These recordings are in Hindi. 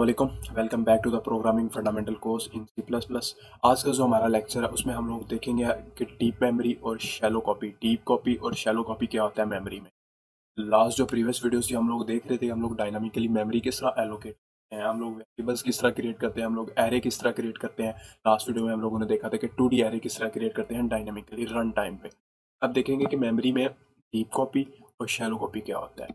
वालेकुम, welcome back to the programming fundamental course in C plus plus. आज का जो हमारा लेक्चर है उसमें हम लोग देखेंगे कि डीप मेमोरी और शैलो कॉपी, डीप कॉपी और शैलो कॉपी क्या होता है मेमोरी में। लास्ट जो प्रीवियस वीडियोस थी हम लोग देख रहे थे, हम लोग डायनामिकली मेमोरी किस तरह एलोकेट करते हैं, हम लोग वेरिएबल्स किस तरह क्रिएट करते हैं, हम लोग एरे किस तरह क्रिएट करते हैं। लास्ट वीडियो में हम लोगों ने देखा था कि 2D एरे किस तरह क्रिएट करते हैं डायनामिकली रन टाइम पे। अब देखेंगे कि मेमोरी में डीप कॉपी और शैलो कॉपी क्या होता है।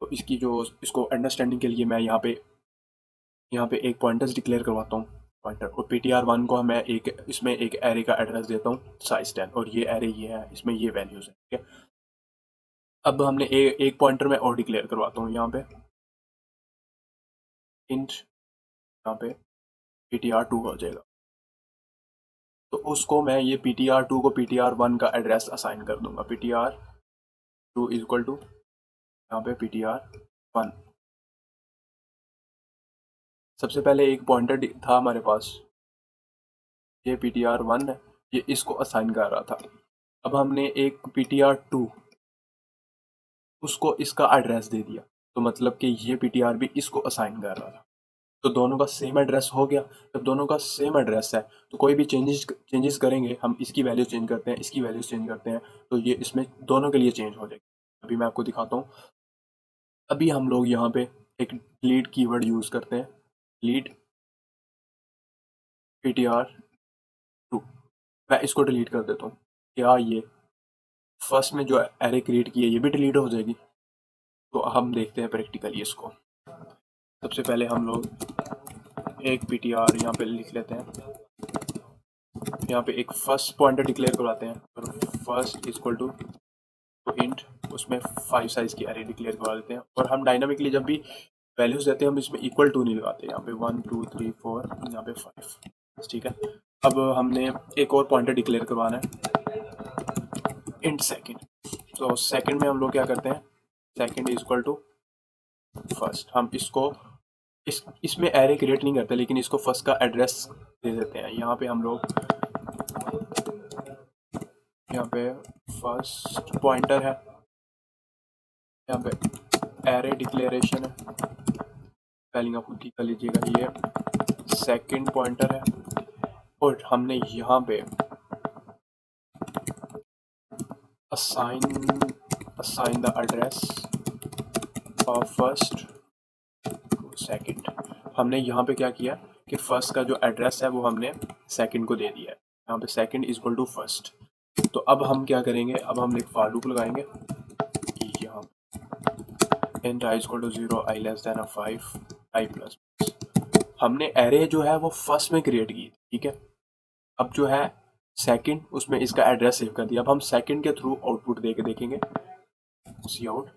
तो इसको अंडरस्टैंडिंग के लिए मैं यहाँ पे एक पॉइंटर्स डिक्लेयर करवाता हूँ पॉइंटर, और ptr1 को मैं इसमें एक एरे का एड्रेस देता हूँ साइज 10, और ये एरे ये है, इसमें ये वैल्यूज है। ठीक है, अब हमने एक पॉइंटर में और डिक्लेयर करवाता हूँ यहाँ पे इंट, यहाँ पे ptr2 हो जाएगा। तो उसको मैं ये ptr2 को ptr1 का एड्रेस असाइन कर दूंगा। ptr2 इक्वल टू यहाँ पे ptr1। सबसे पहले एक पॉइंटर था हमारे पास, ये ptr1 है, ये इसको असाइन कर रहा था। अब हमने एक ptr2 उसको इसका एड्रेस दे दिया, तो मतलब कि ये ptr भी इसको असाइन कर रहा था। तो दोनों का सेम एड्रेस हो गया। जब दोनों का सेम एड्रेस है तो कोई भी चेंजेस करेंगे, हम इसकी वैल्यू चेंज करते हैं, इसकी वैल्यू चेंज करते हैं, तो ये इसमें दोनों के लिए चेंज हो जाएगी। अभी मैं आपको दिखाता हूँ। अभी हम लोग यहाँ पे एक डिलीट कीवर्ड यूज करते हैं, डिलीट ptr2। मैं इसको डिलीट कर देता हूँ। क्या ये फर्स्ट में जो एरे क्रिएट की है ये भी डिलीट हो जाएगी? तो हम देखते हैं प्रैक्टिकली इसको। सबसे पहले हम लोग एक ptr यहाँ पे लिख लेते हैं, यहाँ पे एक फर्स्ट पॉइंटर डिक्लेयर करवाते हैं, और फर्स्ट इक्वल टू इंट, उसमें 5 साइज की एरे डिक्लेयर करवा देते हैं। और हम डायनामिकली जब भी वैल्यूज देते हैं हम इसमें इक्वल टू नहीं लगाते, यहाँ पे 1 2 3 4, यहाँ पे 5। ठीक है, अब हमने एक और पॉइंटर डिक्लेयर करवाना है, इंट सेकेंड। तो सेकेंड में हम लोग क्या करते हैं, सेकेंड इक्वल टू फर्स्ट। हम इसको इसमें एरे क्रिएट नहीं करते, लेकिन इसको फर्स्ट का एड्रेस दे देते हैं। यहाँ पे हम लोग, यहाँ पे फर्स्ट पॉइंटर है, यहाँ पे एरे डिक्लेरेशन है, स्पेलिंग आप खुद ही कर लीजिएगा। ये सेकंड पॉइंटर है, और हमने यहाँ पे assign the address of first to second. हमने यहाँ पे क्या किया कि फर्स्ट का जो एड्रेस है वो हमने सेकंड को दे दिया है। यहाँ पे second is equal to first. तो अब हम क्या करेंगे, अब हम एक फॉर लूप लगाएंगे, यहाँ int i equal to 0, i less than 5, i plus. हमने एरे जो है वो फर्स्ट में क्रिएट की, ठीक है। अब जो है सेकंड, उसमें इसका एड्रेस सेव कर दिया। अब हम सेकंड के थ्रू आउटपुट दे के देखेंगे, सी आउट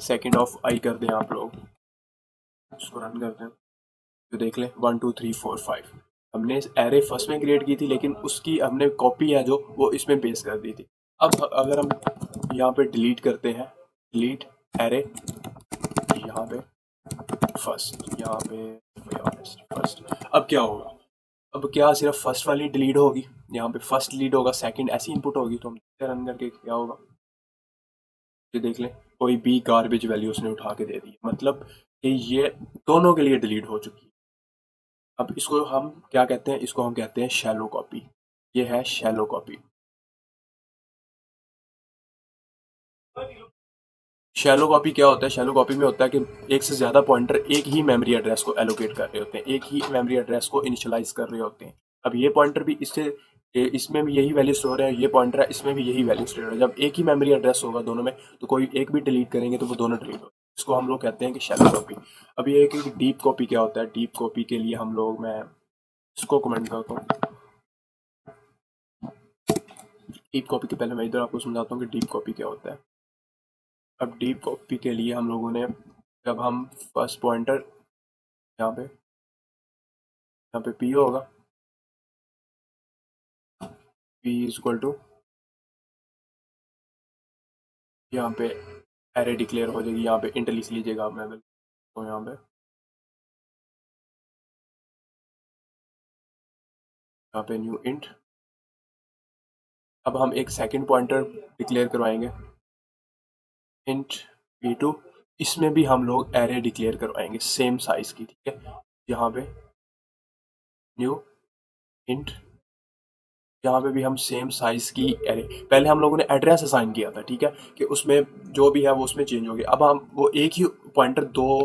सेकंड ऑफ आई कर दें आप लोग, इसको रन करते हैं तो देख लें 1 2 3 4 5। हमने एरे फर्स्ट में क्रिएट की थी, लेकिन उसकी हमने कॉपी है जो वो इसमें पेस्ट कर दी थी। अब अगर हम यहाँ पे डिलीट करते हैं, डिलीट एरे, यहाँ पे फर्स्ट, यहाँ पे फर्स्ट, अब क्या होगा, अब क्या सिर्फ फर्स्ट वाली डिलीट होगी, यहाँ पे फर्स्ट डिलीट होगा, सेकंड ऐसी इनपुट होगी। तो हम रन करके क्या होगा, ये देख लें, कोई भी गार्बेज वैल्यू उसने उठा के दे दी, मतलब कि ये दोनों के लिए डिलीट हो चुकी है। अब इसको हम क्या कहते हैं, इसको हम कहते हैं शैलो कॉपी। ये है शैलो कॉपी। शैलो कॉपी क्या होता है, शैलो कॉपी में होता है कि एक से ज़्यादा पॉइंटर एक ही मेमोरी एड्रेस को एलोकेट कर रहे होते हैं, एक ही मेमोरी एड्रेस को इनिशियलाइज कर रहे होते हैं। अब ये पॉइंटर भी इसमें भी यही वैल्यू स्टोर है, ये पॉइंटर है, इसमें भी यही वैल्यू स्टोर है। जब एक ही मेमोरी एड्रेस होगा दोनों में, तो कोई एक भी डिलीट करेंगे तो वो दोनों डिलीट होगा। इसको हम लोग कहते हैं कि शैलो कॉपी। अब ये कि डीप कॉपी क्या होता है, डीप कॉपी के लिए हम लोग, मैं इसको कमेंट करता हूँ। डीप कॉपी के पहले मैं इधर आपको समझाता हूँ कि डीप कॉपी क्या होता है। अब डीप कॉपी के लिए हम लोगों ने, जब हम फर्स्ट पॉइंटर यहाँ पे पी होगा, पी इज इक्वल टू, यहाँ पे एरे डिक्लेयर हो जाएगी, यहाँ पे इंट लिख लीजिएगा आप, मैं तो यहाँ पे न्यू इंट। अब हम एक सेकंड पॉइंटर डिक्लेयर करवाएंगे, इंट p2, इसमें भी हम लोग एरे डिक्लेयर करवाएंगे सेम साइज की, ठीक है। यहाँ पे न्यू इंट, यहाँ पे भी हम सेम साइज की एरे, पहले हम लोगों ने एड्रेस असाइन किया था, ठीक है, कि उसमें जो भी है वो उसमें चेंज हो गया। अब हम वो एक ही पॉइंटर दो,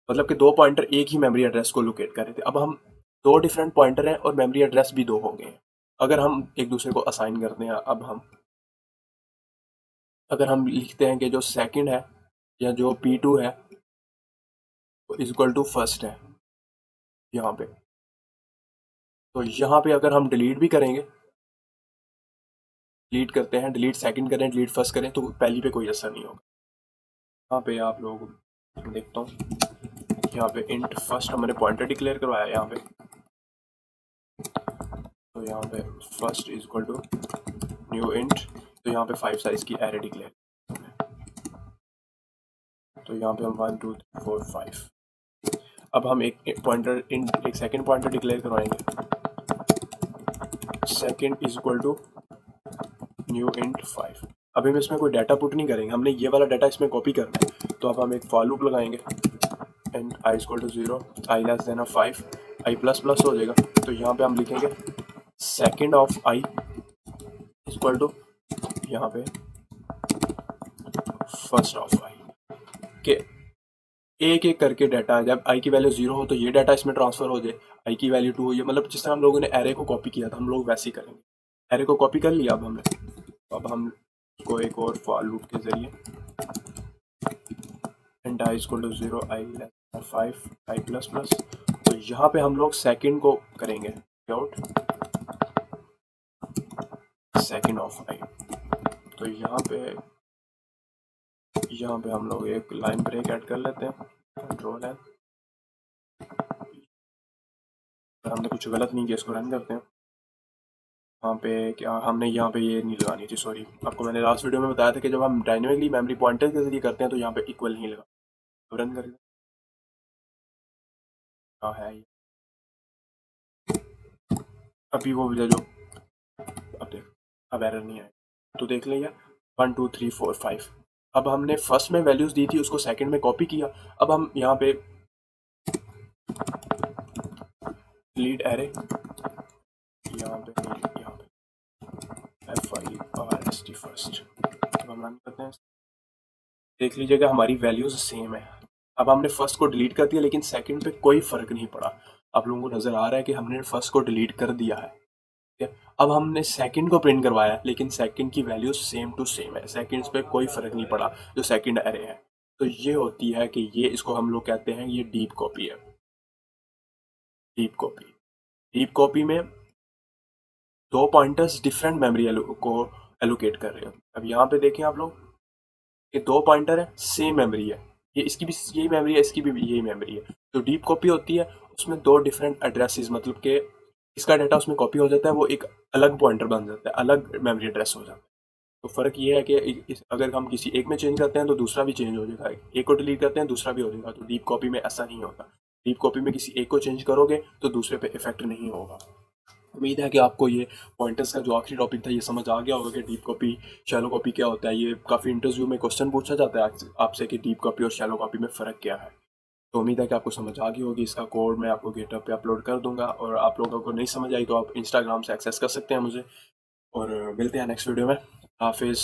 मतलब कि दो पॉइंटर एक ही मेमोरी एड्रेस को लोकेट कर रहे थे, अब हम दो डिफरेंट पॉइंटर हैं और मेमोरी एड्रेस भी दो हो गए हैं। अगर हम एक दूसरे को असाइन करते हैं, अब हम अगर हम लिखते हैं कि जो सेकंड है या जो P2 है वो इज इक्वल टू फर्स्ट है यहाँ पे, तो यहाँ पे अगर हम डिलीट भी करेंगे, डिलीट करते हैं, डिलीट सेकंड करें, डिलीट फर्स्ट करें, तो पहली पे कोई असर नहीं होगा। यहाँ पे आप लोग देखता हूँ, यहाँ पे इंट फर्स्ट हमने पॉइंटर डिक्लेयर करवाया यहाँ पे, तो यहाँ पे first is equal to new int, तो यहाँ पे 5 साइज की एरे डिक्लेयर, तो यहाँ पे हम 1 2 3 4 5। अब हम एक पॉइंटर एक सेकंड पॉइंटर डिक्लेयर करवाएंगे, second is equal to new int 5। अभी हम इसमें कोई डाटा पुट नहीं करेंगे, हमने ये वाला डाटा इसमें कॉपी करना है, तो अब हम एक फॉर लूप लगाएंगे and i is equal to 0, i less than 5, i plus plus हो जाएगा, तो यहाँ पे हम लिखेंगे second of i is equal to यहाँ पे फर्स्ट ऑफ आई, के एक एक करके डाटा, जब आई की वैल्यू 0 हो तो ये डाटा इसमें ट्रांसफर हो जाए, आई की वैल्यू 2 हो, ये मतलब जिस तरह हम लोगों ने एरे को कॉपी किया था हम लोग वैसे ही करेंगे। एरे को कॉपी कर लिया अब हमने, अब हम को एक और फॉर लूप के जरिए and i is equal to 0, i less than 5, i plus plus, तो यहाँ पे हम लोग सेकंड को करेंगे आउट सेकंड ऑफ आई, तो यहाँ पे हम लोग एक लाइन ब्रेक ऐड कर लेते हैं, कंट्रोल है, हमने कुछ गलत नहीं किया, इसको रन करते हैं। यहाँ पे क्या हमने यहाँ पे ये नहीं लगानी थी, सॉरी, आपको मैंने लास्ट वीडियो में बताया था कि जब हम डायनेमिकली मेमोरी पॉइंटर के जरिए करते हैं तो यहाँ पे इक्वल नहीं लगा, तो रन कर, हाँ है ये, अभी वो जो अब देख, अब एरर नहीं आया, तो देख लिया 1 2 3 4 5। अब हमने फर्स्ट में वैल्यूज दी थी उसको सेकंड में कॉपी किया, अब हम यहाँ पे लीड एरे, यहाँ पे FIRST फर्स्ट, अब हम रन करते हैं, देख लीजिएगा हमारी वैल्यूज सेम है। अब हमने फर्स्ट को डिलीट कर दिया लेकिन सेकंड पे कोई फर्क नहीं पड़ा, आप लोगों को नजर आ रहा है कि हमने फर्स्ट को डिलीट कर दिया है, ठीक है। अब हमने सेकंड को प्रिंट करवाया लेकिन सेकंड की वैल्यू सेम टू सेम है, सेकंड्स पे कोई फर्क नहीं पड़ा जो सेकंड एरे है, तो ये होती है कि ये, इसको हम लोग कहते हैं ये डीप कॉपी है। डीप कॉपी में दो पॉइंटर्स डिफरेंट मेमोरी को एलोकेट कर रहे हो। अब यहाँ पे देखें आप लोग, ये दो पॉइंटर है, सेम मेमोरी है, ये इसकी भी यही मेमोरी है, इसकी भी यही मेमोरी है, तो डीप कॉपी होती है उसमें दो डिफरेंट एड्रेसेस, मतलब कि इसका डाटा उसमें कॉपी हो जाता है, वो एक अलग पॉइंटर बन जाता है, अलग मेमोरी एड्रेस हो जाता है। तो फ़र्क ये है कि अगर हम किसी एक में चेंज करते हैं तो दूसरा भी चेंज हो जाएगा, एक को डिलीट करते हैं दूसरा भी हो जाएगा, तो डीप कॉपी में ऐसा नहीं होता। डीप कॉपी में किसी एक को चेंज करोगे तो दूसरे पे इफेक्ट नहीं होगा। उम्मीद है कि आपको ये पॉइंटर्स का जो आखिरी टॉपिक था ये समझ आ गया होगा कि डीप कॉपी शैलो कॉपी क्या होता है। ये काफ़ी इंटरव्यू में क्वेश्चन पूछा जाता है आपसे कि डीप कॉपी और शैलो कॉपी में फ़र्क क्या है। तो उम्मीद है कि आपको समझ आ गई होगी। इसका कोड मैं आपको गिटहब पे अपलोड कर दूंगा, और आप लोगों को नहीं समझ आई तो आप इंस्टाग्राम से एक्सेस कर सकते हैं मुझे, और मिलते हैं नेक्स्ट वीडियो में। हाफिज़।